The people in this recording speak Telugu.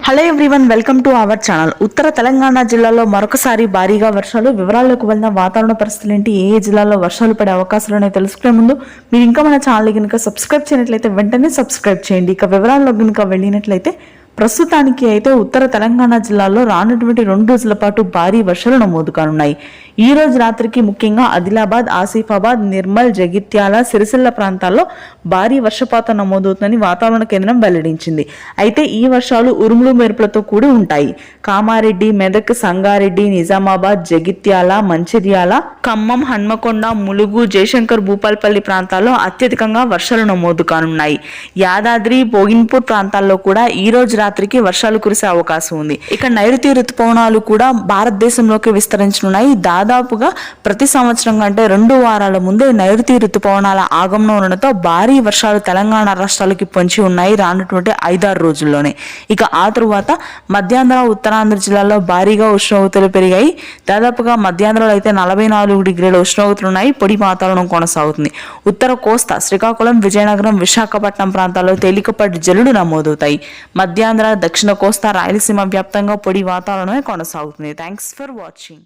Hello everyone, welcome to our channel. ఉత్తర తెలంగాణ జిల్లాలో మరొకసారి భారీగా వర్షాలు. వివరాల్లోకి వెళ్ళిన వాతావరణ పరిస్థితులు ఏంటి, ఏ జిల్లాలో వర్షాలు పడే అవకాశాలు తెలుసుకునే ముందు మీరు ఇంకా మన ఛానల్ కనుక సబ్స్క్రైబ్ చేయనట్లయితే వెంటనే సబ్స్క్రైబ్ చేయండి. ఇక వివరాల్లో కనుక వెళ్ళినట్లయితే ప్రస్తుతానికి అయితే ఉత్తర తెలంగాణ జిల్లాలో రానటువంటి 2 రోజుల పాటు భారీ వర్షాలు నమోదు కానున్నాయి. ఈ రోజు రాత్రికి ముఖ్యంగా ఆదిలాబాద్, ఆసిఫాబాద్, నిర్మల్, జగిత్యాల, సిరిసిల్ల ప్రాంతాల్లో భారీ వర్షపాతం నమోదవుతుందని వాతావరణ కేంద్రం వెల్లడించింది. అయితే ఈ వర్షాలు ఉరుములు మెరుపులతో కూడి ఉంటాయి. కామారెడ్డి, మెదక్, సంగారెడ్డి, నిజామాబాద్, జగిత్యాల, మంచిర్యాల, ఖమ్మం, హన్మకొండ, ములుగు, జయశంకర్ భూపాల్పల్లి ప్రాంతాల్లో అత్యధికంగా వర్షాలు నమోదు కానున్నాయి. యాదాద్రి, భోగిన్పూర్ ప్రాంతాల్లో కూడా ఈ రోజు రాత్రికి వర్షాలు కురిసే అవకాశం ఉంది. ఇక నైరుతి ఋతుపవనాలు కూడా భారతదేశంలోకి విస్తరించనున్నాయి. దాదాపుగా ప్రతి సంవత్సరం కంటే 2 వారాల ముందే నైరుతి ఋతుపవనాల ఆగమనం ఉండడంతో భారీ వర్షాలు తెలంగాణ రాష్ట్రాలకి పొంచి ఉన్నాయి రానటువంటి 5-6 రోజుల్లోనే. ఇక ఆ తరువాత మధ్యాంధ్ర, ఉత్తరాంధ్ర జిల్లాల్లో భారీగా ఉష్ణోగ్రతలు పెరిగాయి. దాదాపుగా మధ్యాంధ్రలో అయితే 44 డిగ్రీల ఉష్ణోగ్రతలు ఉన్నాయి. పొడి వాతావరణం కొనసాగుతుంది. ఉత్తర కోస్తా, శ్రీకాకుళం, విజయనగరం, విశాఖపట్నం ప్రాంతాల్లో తేలికపాటి జల్లులు నమోదవుతాయి. మధ్యాంధ్ర, దక్షిణ కోస్తా, రాయలసీమ వ్యాప్తంగా పొడి వాతావరణమే కొనసాగుతుంది. Thanks for watching.